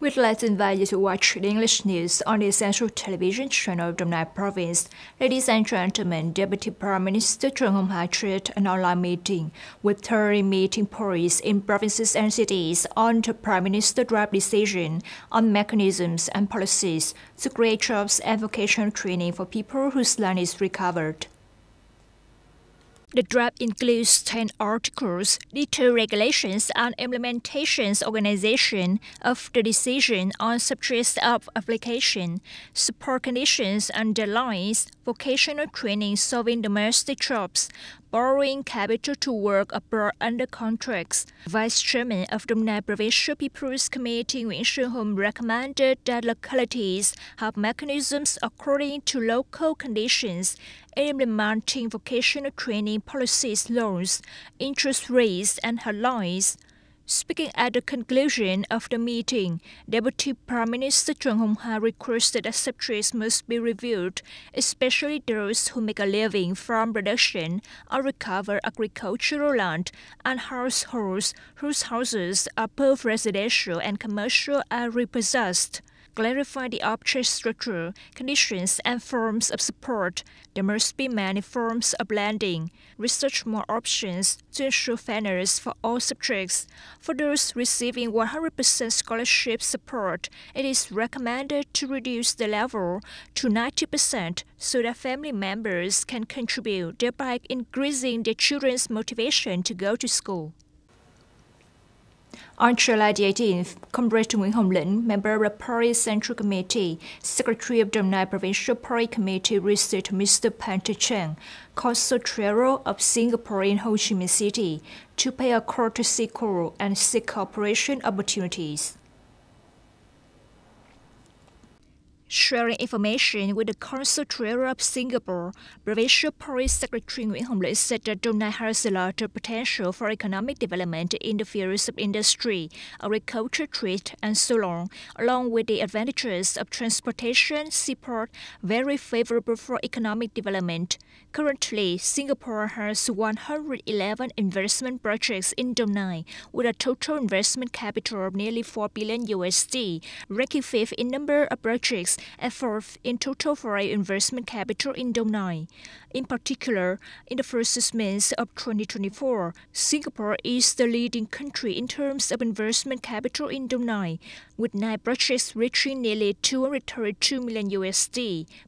We'd like to invite you to watch the English news on the Central Television channel of Đồng Nai Province. Ladies and gentlemen, Deputy Prime Minister Trần Hồng Hà chaired an online meeting with 30 meeting parties in provinces and cities on the Prime Minister's draft decision on mechanisms and policies to create jobs and vocational training for people whose land is recovered. The draft includes 10 articles, detailed regulations and implementations organization of the decision on subjects of application, support conditions and deadlines, vocational training solving domestic jobs, borrowing capital to work abroad under contracts. Vice Chairman of Đồng Nai Provincial People's Committee Nguyễn Xuân Hùng recommended that localities have mechanisms according to local conditions in implementing vocational training policies, loans, interest rates, and headlines. Speaking at the conclusion of the meeting, Deputy Prime Minister Trần Hồng Hà requested that subjects must be reviewed, especially those who make a living from production or recover agricultural land, and households whose houses are both residential and commercial are repossessed. Clarify the object structure, conditions, and forms of support. There must be many forms of lending. Research more options to ensure fairness for all subjects. For those receiving 100% scholarship support, it is recommended to reduce the level to 90% so that family members can contribute, thereby increasing their children's motivation to go to school. On July the 18th, Comrade Nguyễn Hồng Lĩnh, member of the Party Central Committee, Secretary of Đồng Nai Provincial Party Committee, visited Mr. Phan Cheng, Consul General of Singapore in Ho Chi Minh City, to pay a courtesy call and seek cooperation opportunities. Sharing information with the Consul General of Singapore, Provincial Party Secretary Nguyễn Hồng Lĩnh said that Đồng Nai has a lot of potential for economic development in the fields of industry, agriculture, trade, and so on, along with the advantages of transportation, seaport, very favorable for economic development. Currently, Singapore has 111 investment projects in Đồng Nai, with a total investment capital of nearly $4 billion, ranking fifth in number of projects and fourth in total foreign investment capital in Đồng Nai. In particular, in the first 6 months of 2024, Singapore is the leading country in terms of investment capital in Đồng Nai, with 9 projects reaching nearly $232 million,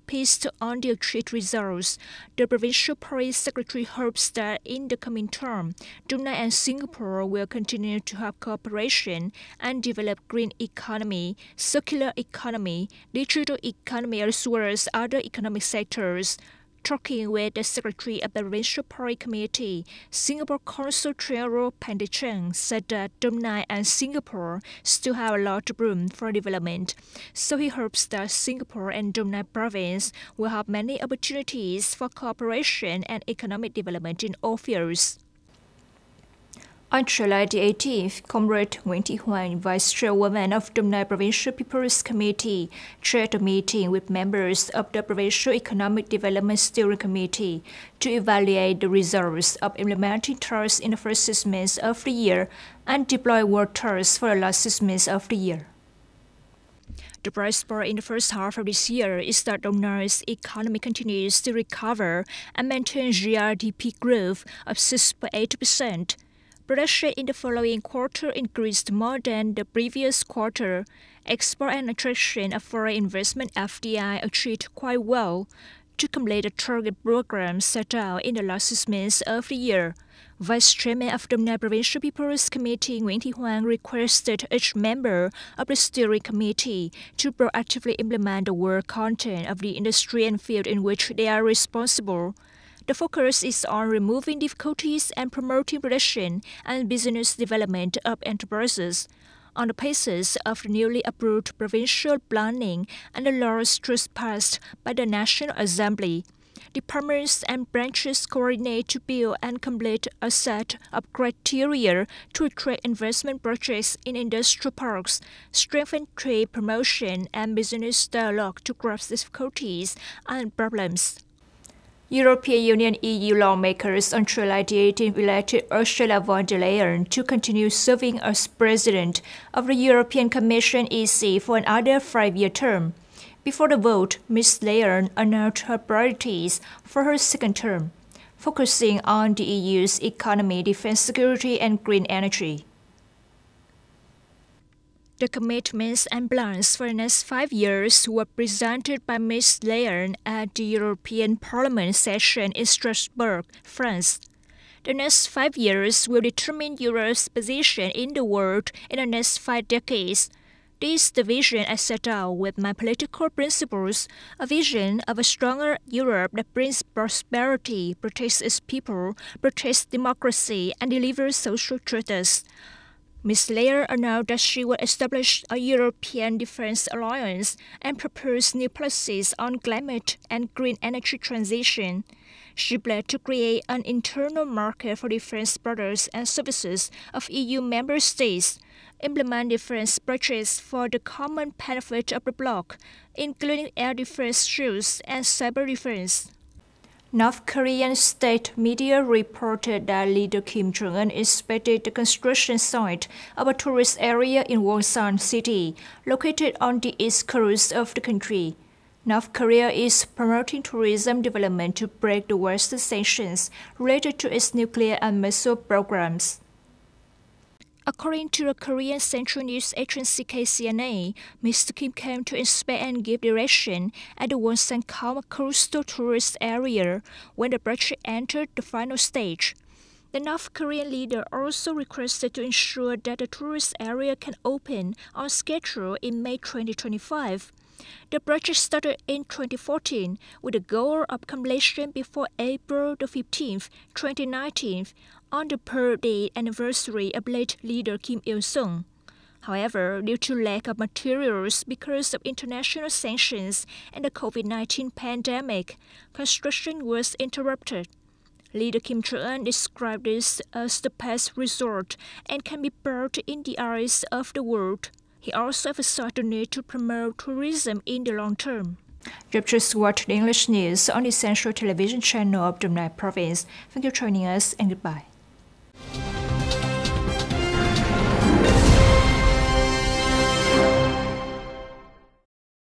based on the achieved results. The Provincial Party Secretary hopes that in the coming term, Đồng Nai and Singapore will continue to have cooperation and develop green economy, circular economy, digital economy, as well as other economic sectors. Talking with the Secretary of the Provincial Party Committee, Singapore Consul General Phan Cheng said that Đồng Nai and Singapore still have a lot of room for development, so he hopes that Singapore and Đồng Nai Province will have many opportunities for cooperation and economic development in all fields. On July the 18th, Comrade Nguyễn Thị Hoàng, Vice Chairwoman of Đồng Nai Provincial People's Committee, chaired a meeting with members of the Provincial Economic Development Steering Committee to evaluate the results of implementing tasks in the first 6 months of the year and deploy work tasks for the last 6 months of the year. The bright spot in the first half of this year is that Đồng Nai's economy continues to recover and maintain GRDP growth of 6.8%. Production in the following quarter increased more than the previous quarter. Export and attraction of foreign investment FDI achieved quite well to complete the target program set out in the last 6 months of the year. Vice Chairman of Đồng Nai Provincial People's Committee Nguyễn Thị Hoàng requested each member of the steering committee to proactively implement the work content of the industry and field in which they are responsible. The focus is on removing difficulties and promoting production and business development of enterprises. On the basis of the newly approved provincial planning and the laws just passed by the National Assembly, Departments and branches coordinate to build and complete a set of criteria to attract investment projects in industrial parks, strengthen trade promotion and business dialogue to grasp difficulties and problems. European Union EU lawmakers on July 18 elected Ursula von der Leyen to continue serving as president of the European Commission (EC) for another 5-year term. Before the vote, Ms. Leyen announced her priorities for her second term, focusing on the EU's economy, defense, security, and green energy. The commitments and plans for the next 5 years were presented by Ms. Leyen at the European Parliament session in Strasbourg, France. The next 5 years will determine Europe's position in the world in the next 5 decades. This is the vision I set out with my political principles, a vision of a stronger Europe that brings prosperity, protects its people, protects democracy, and delivers social justice. Ms. Leyen announced that she will establish a European Defence Alliance and propose new policies on climate and green energy transition. She pledged to create an internal market for defence products and services of EU member states, implement defence projects for the common benefit of the bloc, including air defence shields and cyber defence. North Korean state media reported that leader Kim Jong-un inspected the construction site of a tourist area in Wonsan City, located on the east coast of the country. North Korea is promoting tourism development to break the Western sanctions related to its nuclear and missile programs. According to the Korean Central News Agency KCNA, Mr. Kim came to inspect and give direction at the Wonsan coastal tourist area when the project entered the final stage. The North Korean leader also requested to ensure that the tourist area can open on schedule in May 2025. The project started in 2014 with the goal of completion before April 15, 2019, on the birthday anniversary of late leader Kim Il-sung. However, due to lack of materials because of international sanctions and the COVID-19 pandemic, construction was interrupted. Leader Kim Jong-un described this as the best resort and can be built in the eyes of the world. He also emphasized the need to promote tourism in the long term. You have just watched the English news on the Central Television channel of Dong Nai Province. Thank you for joining us and goodbye.